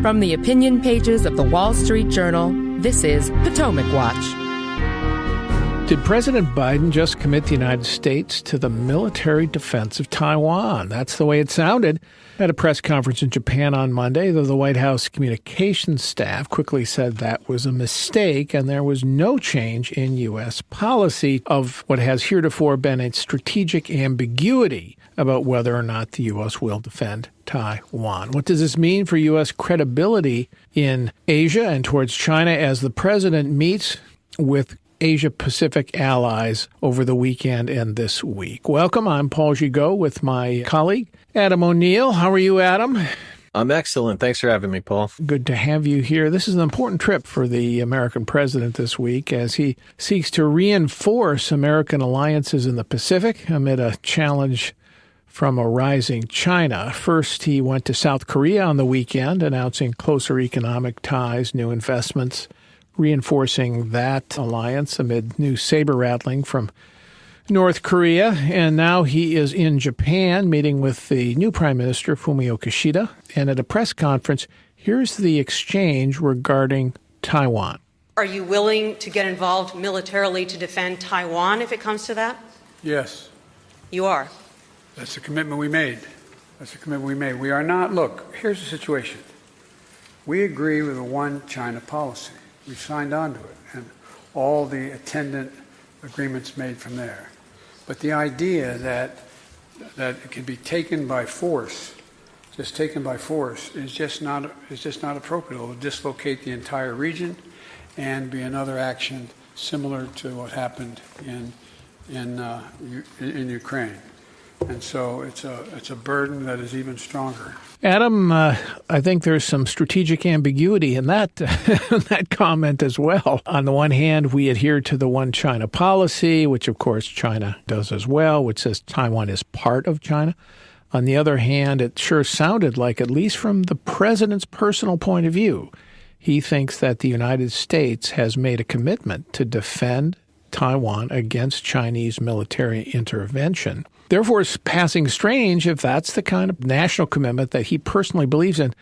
From the opinion pages of the Wall Street Journal, this is Potomac Watch. Did President Biden just commit the United States to the military defense of Taiwan? That's the way it sounded at a press conference in Japan on Monday, though the White House communications staff quickly said that was a mistake and there was no change in U.S. policy of what has heretofore been a strategic ambiguity about whether or not the U.S. will defend Taiwan. What does this mean for U.S. credibility in Asia and towards China as the president meets with Asia-Pacific allies over the weekend and this week? Welcome. I'm Paul Gigot with my colleague, Adam O'Neill. How are you, Adam? I'm excellent. Thanks for having me, Paul. Good to have you here. This is an important trip for the American president this week as he seeks to reinforce American alliances in the Pacific amid a challenge from a rising China. First, he went to South Korea on the weekend, announcing closer economic ties, new investments, reinforcing that alliance amid new saber-rattling from North Korea. And now he is in Japan, meeting with the new Prime Minister, Fumio Kishida. And at a press conference, here's the exchange regarding Taiwan. Are you willing to get involved militarily to defend Taiwan if it comes to that? Yes. You are? That's the commitment we made. We are not, look, here's the situation. We agree with a one China policy. We've signed on to it and all the attendant agreements made from there. But the idea that it can be taken by force, is just not appropriate. It will dislocate the entire region and be another action similar to what happened in Ukraine. And so it's a burden that is even stronger. Adam, I think there's some strategic ambiguity in that that comment as well. On the one hand, we adhere to the one China policy, which of course China does as well, which says Taiwan is part of China. On the other hand, it sure sounded like, at least from the president's personal point of view, he thinks that the United States has made a commitment to defend Taiwan against Chinese military intervention. Therefore, it's passing strange if that's the kind of national commitment that he personally believes in.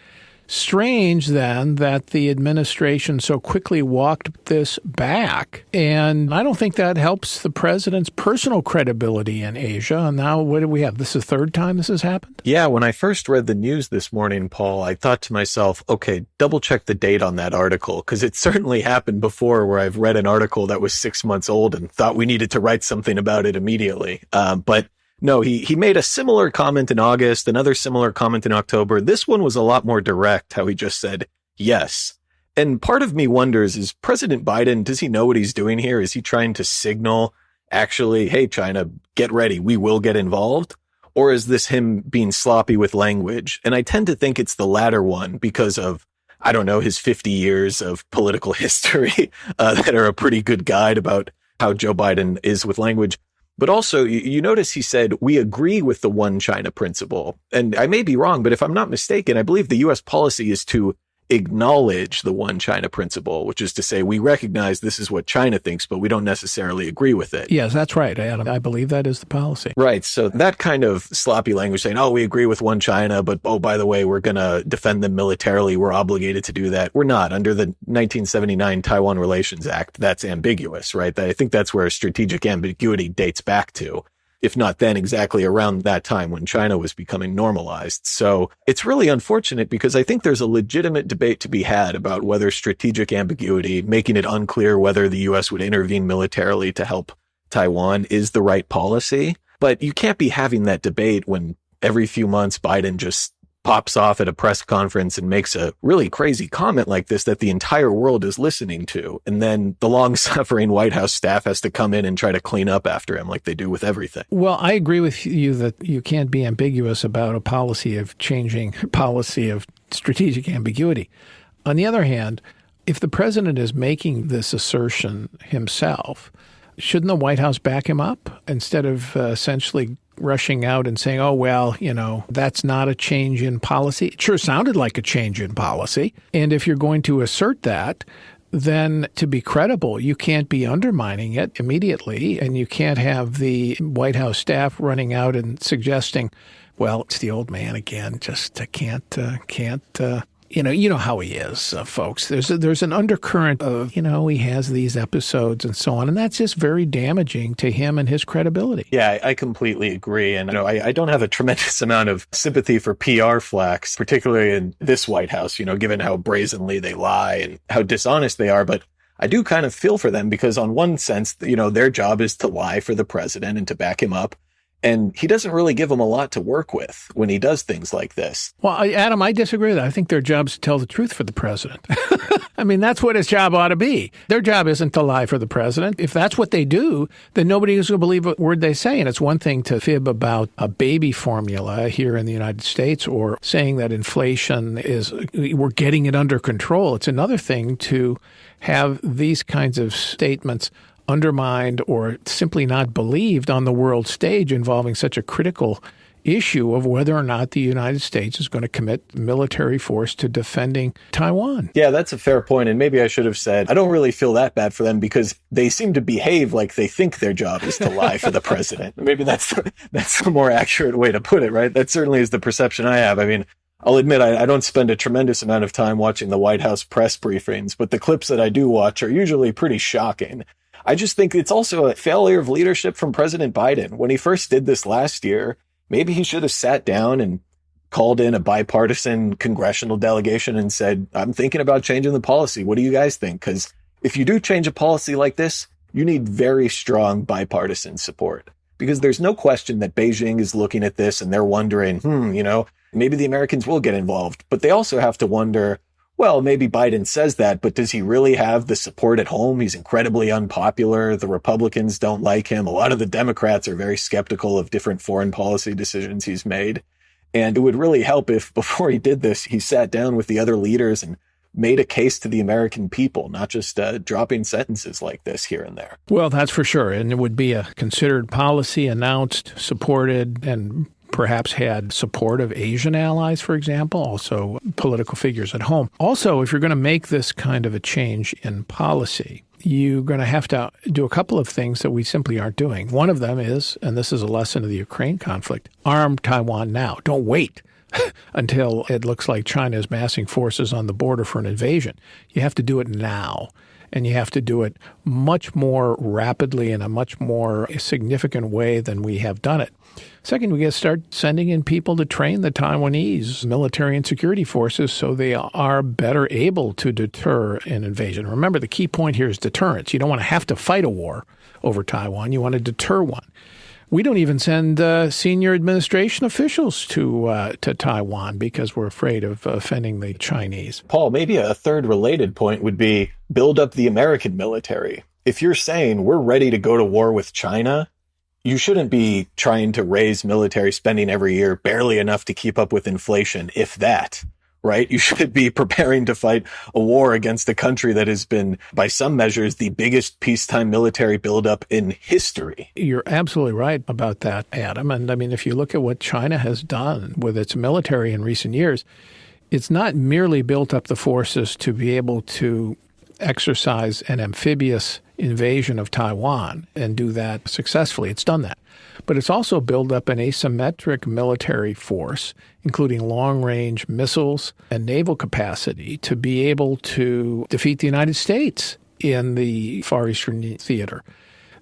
Strange, then, that the administration so quickly walked this back. And I don't think that helps the president's personal credibility in Asia. And now what do we have? This is the third time this has happened? Yeah, when I first read the news this morning, Paul, I thought to myself, okay, double check the date on that article, because it certainly happened before where I've read an article that was 6 months old and thought we needed to write something about it immediately. But no, he made a similar comment in August, another similar comment in October. This one was a lot more direct, how he just said, yes. And part of me wonders, is President Biden, does he know what he's doing here? Is he trying to signal, actually, hey, China, get ready, we will get involved? Or is this him being sloppy with language? And I tend to think it's the latter one because of, I don't know, his 50 years of political history that are a pretty good guide about how Joe Biden is with language. But also, you notice he said, we agree with the one China principle. And I may be wrong, but if I'm not mistaken, I believe the U.S. policy is to acknowledge the one China principle, which is to say we recognize this is what China thinks, but we don't necessarily agree with it. Yes, that's right, Adam. I believe that is the policy. Right. So that kind of sloppy language saying, oh, we agree with one China, but oh, by the way, we're going to defend them militarily. We're obligated to do that. We're not. Under the 1979 Taiwan Relations Act, that's ambiguous, right? I think that's where strategic ambiguity dates back to. If not then, exactly around that time when China was becoming normalized. So it's really unfortunate because I think there's a legitimate debate to be had about whether strategic ambiguity, making it unclear whether the U.S. would intervene militarily to help Taiwan, is the right policy. But you can't be having that debate when every few months Biden just pops off at a press conference and makes a really crazy comment like this that the entire world is listening to. And then the long-suffering White House staff has to come in and try to clean up after him like they do with everything. Well, I agree with you that you can't be ambiguous about a policy of changing policy of strategic ambiguity. On the other hand, if the president is making this assertion himself, shouldn't the White House back him up instead of essentially rushing out and saying, oh, well, that's not a change in policy? It sure sounded like a change in policy. And if you're going to assert that, then to be credible, you can't be undermining it immediately. And you can't have the White House staff running out and suggesting, well, it's the old man again, just can't You know how he is, folks. There's an undercurrent of, he has these episodes and so on, and that's just very damaging to him and his credibility. Yeah, I completely agree. And I don't have a tremendous amount of sympathy for PR flacks, particularly in this White House, given how brazenly they lie and how dishonest they are. But I do kind of feel for them because on one sense, their job is to lie for the president and to back him up. And he doesn't really give them a lot to work with when he does things like this. Well, Adam, I disagree with that. I think their job is to tell the truth for the president. I mean, that's what his job ought to be. Their job isn't to lie for the president. If that's what they do, then nobody is going to believe a word they say. And it's one thing to fib about a baby formula here in the United States or saying that inflation we're getting it under control. It's another thing to have these kinds of statements undermined or simply not believed on the world stage involving such a critical issue of whether or not the United States is going to commit military force to defending Taiwan. Yeah, that's a fair point. And maybe I should have said, I don't really feel that bad for them because they seem to behave like they think their job is to lie for the president. Maybe that's a more accurate way to put it, right? That certainly is the perception I have. I mean, I'll admit I don't spend a tremendous amount of time watching the White House press briefings, but the clips that I do watch are usually pretty shocking. I just think it's also a failure of leadership from President Biden. When he first did this last year, maybe he should have sat down and called in a bipartisan congressional delegation and said, I'm thinking about changing the policy. What do you guys think? Because if you do change a policy like this, you need very strong bipartisan support. Because there's no question that Beijing is looking at this and they're wondering, maybe the Americans will get involved. But they also have to wonder, well, maybe Biden says that, but does he really have the support at home? He's incredibly unpopular. The Republicans don't like him. A lot of the Democrats are very skeptical of different foreign policy decisions he's made. And it would really help if before he did this, he sat down with the other leaders and made a case to the American people, not just dropping sentences like this here and there. Well, that's for sure. And it would be a considered policy, announced, supported, and perhaps had support of Asian allies, for example, also political figures at home. Also, if you're going to make this kind of a change in policy, you're going to have to do a couple of things that we simply aren't doing. One of them is, and this is a lesson of the Ukraine conflict, arm Taiwan now. Don't wait until it looks like China is massing forces on the border for an invasion. You have to do it now. And you have to do it much more rapidly in a much more significant way than we have done it. Second, we got to start sending in people to train the Taiwanese military and security forces so they are better able to deter an invasion. Remember, the key point here is deterrence. You don't want to have to fight a war over Taiwan. You want to deter one. We don't even send senior administration officials to Taiwan because we're afraid of offending the Chinese. Paul, maybe a third related point would be build up the American military. If you're saying we're ready to go to war with China, you shouldn't be trying to raise military spending every year barely enough to keep up with inflation, if that, right? You should be preparing to fight a war against a country that has been, by some measures, the biggest peacetime military buildup in history. You're absolutely right about that, Adam. And I mean, if you look at what China has done with its military in recent years, it's not merely built up the forces to be able to exercise an amphibious invasion of Taiwan and do that successfully. It's done that. But it's also built up an asymmetric military force, including long-range missiles and naval capacity, to be able to defeat the United States in the Far Eastern theater.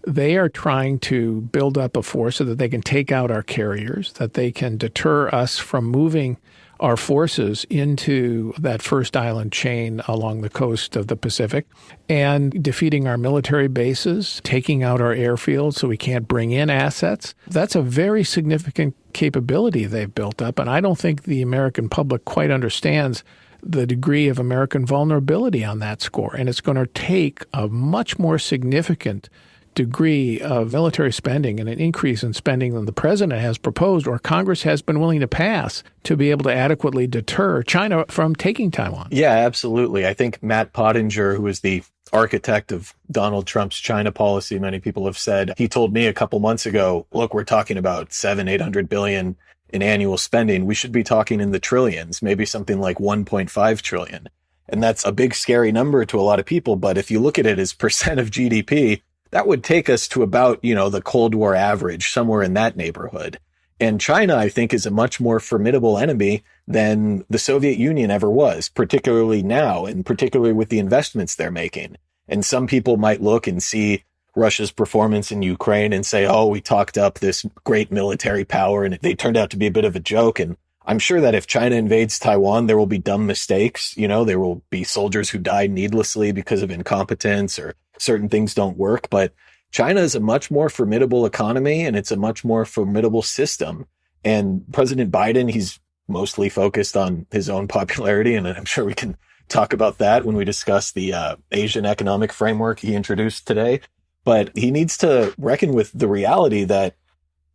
They are trying to build up a force so that they can take out our carriers, that they can deter us from moving our forces into that first island chain along the coast of the Pacific and defeating our military bases, taking out our airfields so we can't bring in assets. That's a very significant capability they've built up, and I don't think the American public quite understands the degree of American vulnerability on that score. And it's going to take a much more significant degree of military spending and an increase in spending than the president has proposed or Congress has been willing to pass to be able to adequately deter China from taking Taiwan. Yeah, absolutely. I think Matt Pottinger, who is the architect of Donald Trump's China policy, many people have said, he told me a couple months ago, look, we're talking about $700-800 billion in annual spending. We should be talking in the trillions, maybe something like 1.5 trillion. And that's a big, scary number to a lot of people. But if you look at it as percent of GDP, that would take us to about, the Cold War average, somewhere in that neighborhood. And China, I think, is a much more formidable enemy than the Soviet Union ever was, particularly now, and particularly with the investments they're making. And some people might look and see Russia's performance in Ukraine and say, oh, we talked up this great military power and they turned out to be a bit of a joke. And I'm sure that if China invades Taiwan, there will be dumb mistakes. You know, there will be soldiers who die needlessly because of incompetence or certain things don't work. But China is a much more formidable economy and it's a much more formidable system. And President Biden, he's mostly focused on his own popularity. And I'm sure we can talk about that when we discuss the Asian Economic Framework he introduced today. But he needs to reckon with the reality that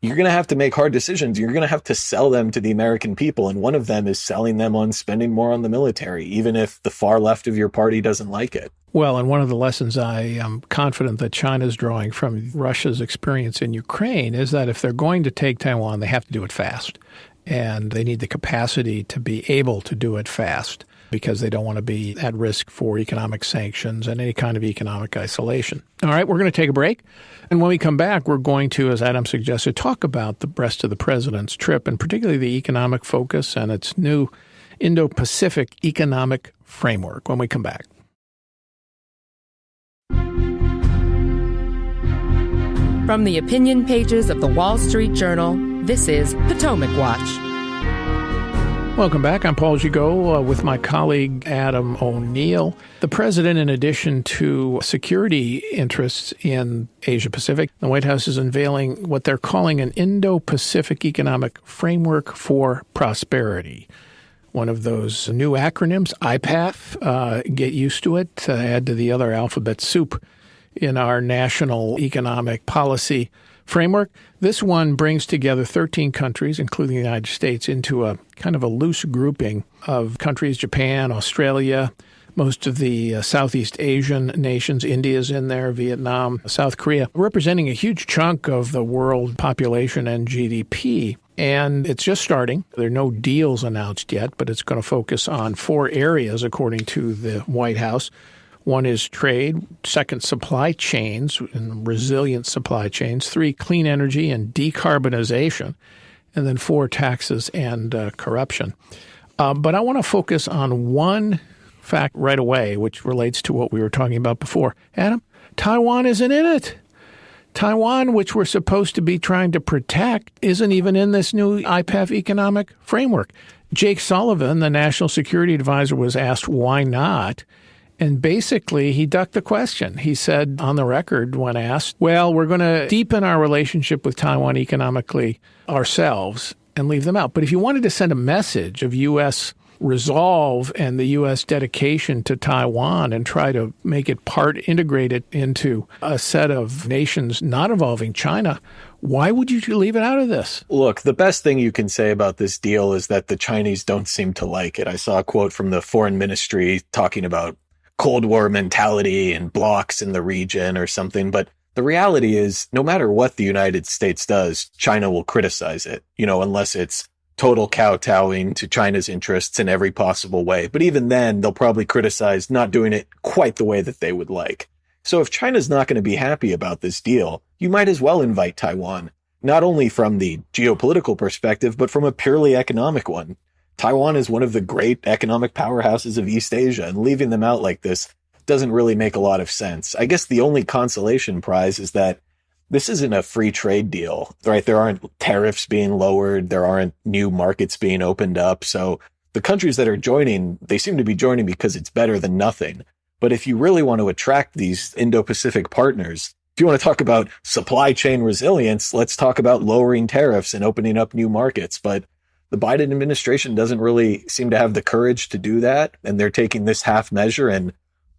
you're going to have to make hard decisions. You're going to have to sell them to the American people. And one of them is selling them on spending more on the military, even if the far left of your party doesn't like it. Well, and one of the lessons I am confident that China's drawing from Russia's experience in Ukraine is that if they're going to take Taiwan, they have to do it fast. And they need the capacity to be able to do it fast because they don't want to be at risk for economic sanctions and any kind of economic isolation. All right, we're going to take a break. And when we come back, we're going to, as Adam suggested, talk about the rest of the president's trip and particularly the economic focus and its new Indo-Pacific Economic Framework when we come back. From the opinion pages of the Wall Street Journal, this is Potomac Watch. Welcome back. I'm Paul Gigot with my colleague Adam O'Neill. The president, in addition to security interests in Asia-Pacific, the White House is unveiling what they're calling an Indo-Pacific Economic Framework for Prosperity. One of those new acronyms, IPAF. Get used to it. Add to the other alphabet soup in our national economic policy framework. This one brings together 13 countries, including the United States, into a kind of a loose grouping of countries, Japan, Australia, most of the Southeast Asian nations, India's in there, Vietnam, South Korea, representing a huge chunk of the world population and GDP. And it's just starting. There are no deals announced yet, but it's going to focus on 4 areas, according to the White House. One is trade, second, supply chains and resilient supply chains, 3, clean energy and decarbonization, and then 4, taxes and corruption. But I want to focus on one fact right away, which relates to what we were talking about before. Adam, Taiwan isn't in it. Taiwan, which we're supposed to be trying to protect, isn't even in this new IPAF economic framework. Jake Sullivan, the national security advisor, was asked why not. And basically, he ducked the question. He said on the record when asked, well, we're going to deepen our relationship with Taiwan economically ourselves and leave them out. But if you wanted to send a message of U.S. resolve and the U.S. dedication to Taiwan and try to make it integrated into a set of nations not involving China, why would you leave it out of this? Look, the best thing you can say about this deal is that the Chinese don't seem to like it. I saw a quote from the foreign ministry talking about Cold War mentality and blocks in the region or something. But the reality is, no matter what the United States does, China will criticize it, unless it's total kowtowing to China's interests in every possible way. But even then, they'll probably criticize not doing it quite the way that they would like. So if China's not going to be happy about this deal, you might as well invite Taiwan, not only from the geopolitical perspective, but from a purely economic one. Taiwan is one of the great economic powerhouses of East Asia, and leaving them out like this doesn't really make a lot of sense. I guess the only consolation prize is that this isn't a free trade deal, right? There aren't tariffs being lowered. There aren't new markets being opened up. So the countries that are joining, they seem to be joining because it's better than nothing. But if you really want to attract these Indo-Pacific partners, if you want to talk about supply chain resilience, let's talk about lowering tariffs and opening up new markets. But the Biden administration doesn't really seem to have the courage to do that. And they're taking this half measure, and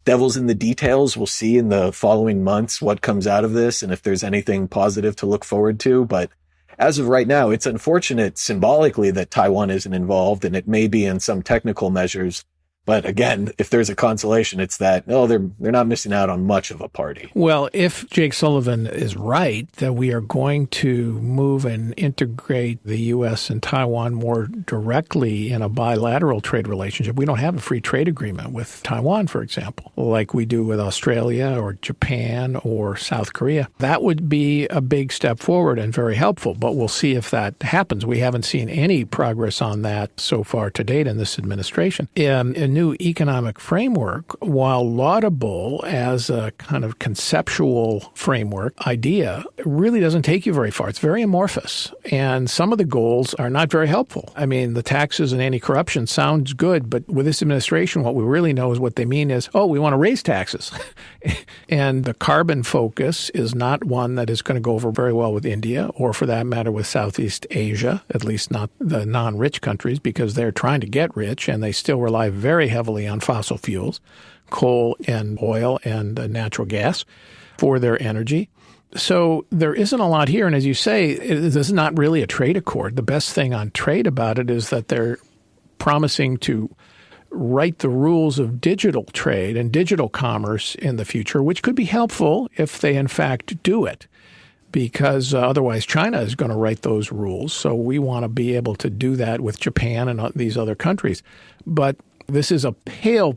devil's in the details. We'll see in the following months what comes out of this and if there's anything positive to look forward to. But as of right now, it's unfortunate symbolically that Taiwan isn't involved, and it may be in some technical measures But again, if there's a consolation, it's that, they're not missing out on much of a party. Well, if Jake Sullivan is right that we are going to move and integrate the U.S. and Taiwan more directly in a bilateral trade relationship, we don't have a free trade agreement with Taiwan, for example, like we do with Australia or Japan or South Korea. That would be a big step forward and very helpful, but we'll see if that happens. We haven't seen any progress on that so far to date in this administration. A new economic framework, while laudable as a kind of conceptual framework idea, really doesn't take you very far. It's very amorphous, and some of the goals are not very helpful. I mean, the taxes and anti-corruption sounds good, but with this administration, what we really know is what they mean is, we want to raise taxes. And the carbon focus is not one that is going to go over very well with India, or for that matter with Southeast Asia, at least not the non-rich countries, because they're trying to get rich and they still rely very heavily on fossil fuels, coal and oil and natural gas for their energy. So there isn't a lot here. And as you say, this is not really a trade accord. The best thing on trade about it is that they're promising to write the rules of digital trade and digital commerce in the future, which could be helpful if they in fact do it, because otherwise China is going to write those rules. So we want to be able to do that with Japan and these other countries. But this is a pale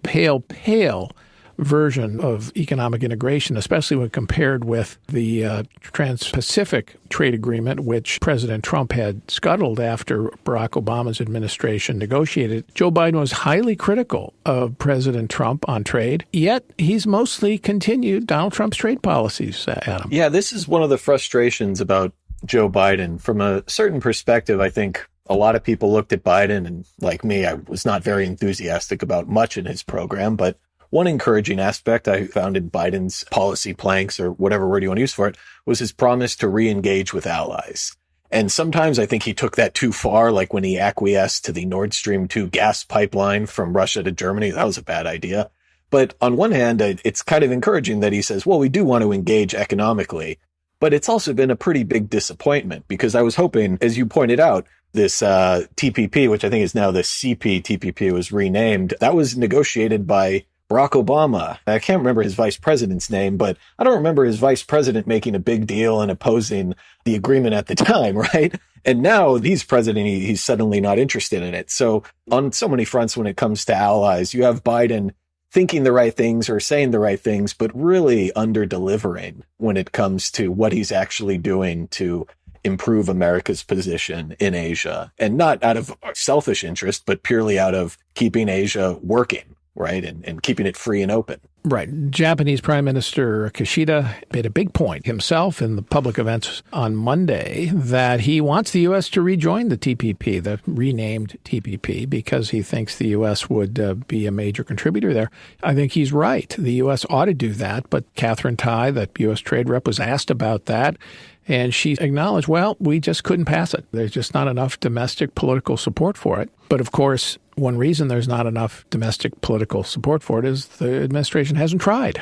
version of economic integration, especially when compared with the Trans-Pacific Trade Agreement, which President Trump had scuttled after Barack Obama's administration negotiated. Joe Biden was highly critical of President Trump on trade, yet he's mostly continued Donald Trump's trade policies, Adam. Yeah, this is one of the frustrations about Joe Biden. From a certain perspective, I think a lot of people looked at Biden, and like me, I was not very enthusiastic about much in his program, but one encouraging aspect I found in Biden's policy planks, or whatever word you want to use for it, was his promise to re-engage with allies. And sometimes I think he took that too far, like when he acquiesced to the Nord Stream 2 gas pipeline from Russia to Germany. That was a bad idea. But on one hand, it's kind of encouraging that he says, well, we do want to engage economically. But it's also been a pretty big disappointment, because I was hoping, as you pointed out, this TPP, which I think is now the CPTPP, was renamed. That was negotiated by Barack Obama. I can't remember his vice president's name, but I don't remember his vice president making a big deal and opposing the agreement at the time, right? And now he's president, he's suddenly not interested in it. So on so many fronts, when it comes to allies, you have Biden thinking the right things or saying the right things, but really under-delivering when it comes to what he's actually doing to improve America's position in Asia. And not out of selfish interest, but purely out of keeping Asia working, right? And keeping it free and open. Right. Japanese Prime Minister Kishida made a big point himself in the public events on Monday that he wants the U.S. to rejoin the TPP, the renamed TPP, because he thinks the U.S. would be a major contributor there. I think he's right. The U.S. ought to do that. But Catherine Tai, the U.S. trade rep, was asked about that. And she acknowledged, well, we just couldn't pass it. There's just not enough domestic political support for it. But of course, one reason there's not enough domestic political support for it is the administration hasn't tried.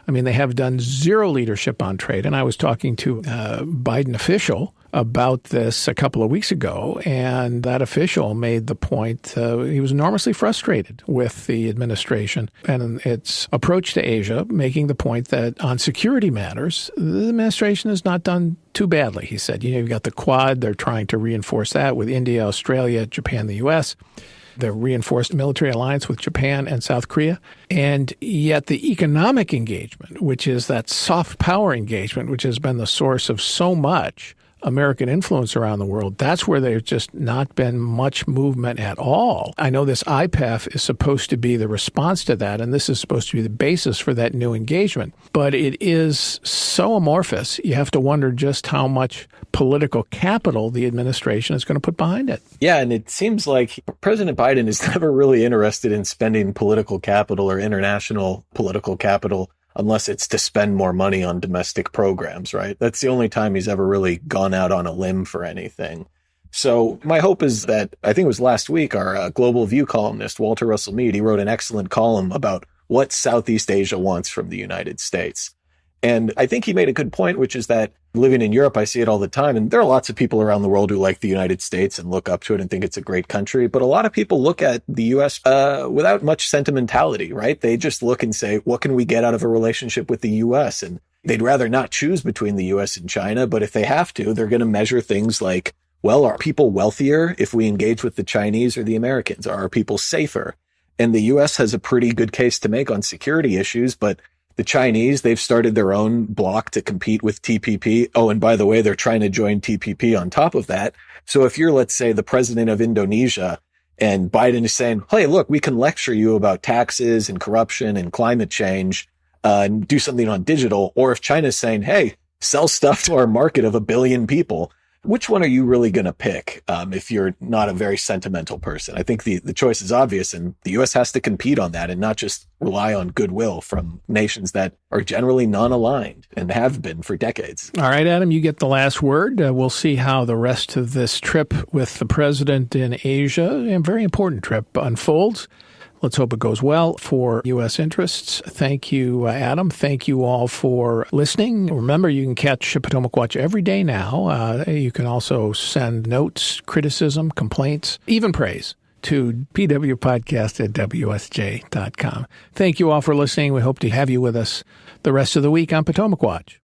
I mean, they have done zero leadership on trade. And I was talking to a Biden official about this a couple of weeks ago, and that official made the point he was enormously frustrated with the administration and its approach to Asia, making the point that on security matters, the administration has not done too badly. He said, you've got the Quad. They're trying to reinforce that with India, Australia, Japan, the U.S., the reinforced military alliance with Japan and South Korea. And yet the economic engagement, which is that soft power engagement, which has been the source of so much American influence around the world, that's where there's just not been much movement at all. I know this IPEF is supposed to be the response to that, and this is supposed to be the basis for that new engagement. But it is so amorphous, you have to wonder just how much political capital the administration is going to put behind it. Yeah, and it seems like President Biden is never really interested in spending political capital or international political capital unless it's to spend more money on domestic programs, right? That's the only time he's ever really gone out on a limb for anything. So my hope is that, I think it was last week, our Global View columnist, Walter Russell Mead, he wrote an excellent column about what Southeast Asia wants from the United States. And I think he made a good point, which is that Living in Europe, I see it all the time. And there are lots of people around the world who like the United States and look up to it and think it's a great country. But a lot of people look at the U.S. Without much sentimentality, right? They just look and say, what can we get out of a relationship with the U.S.? And they'd rather not choose between the U.S. and China. But if they have to, they're going to measure things like, well, are people wealthier if we engage with the Chinese or the Americans? Are our people safer? And the U.S. has a pretty good case to make on security issues, but the Chinese, they've started their own bloc to compete with TPP. Oh, and by the way, they're trying to join TPP on top of that. So if you're, let's say, the president of Indonesia and Biden is saying, hey, look, we can lecture you about taxes and corruption and climate change and do something on digital. Or if China's saying, hey, sell stuff to our market of 1 billion people, which one are you really going to pick if you're not a very sentimental person? I think the choice is obvious, and the U.S. has to compete on that and not just rely on goodwill from nations that are generally non-aligned and have been for decades. All right, Adam, you get the last word. We'll see how the rest of this trip with the president in Asia, a very important trip, unfolds. Let's hope it goes well for U.S. interests. Thank you, Adam. Thank you all for listening. Remember, you can catch Potomac Watch every day now. You can also send notes, criticism, complaints, even praise to pwpodcast@wsj.com. Thank you all for listening. We hope to have you with us the rest of the week on Potomac Watch.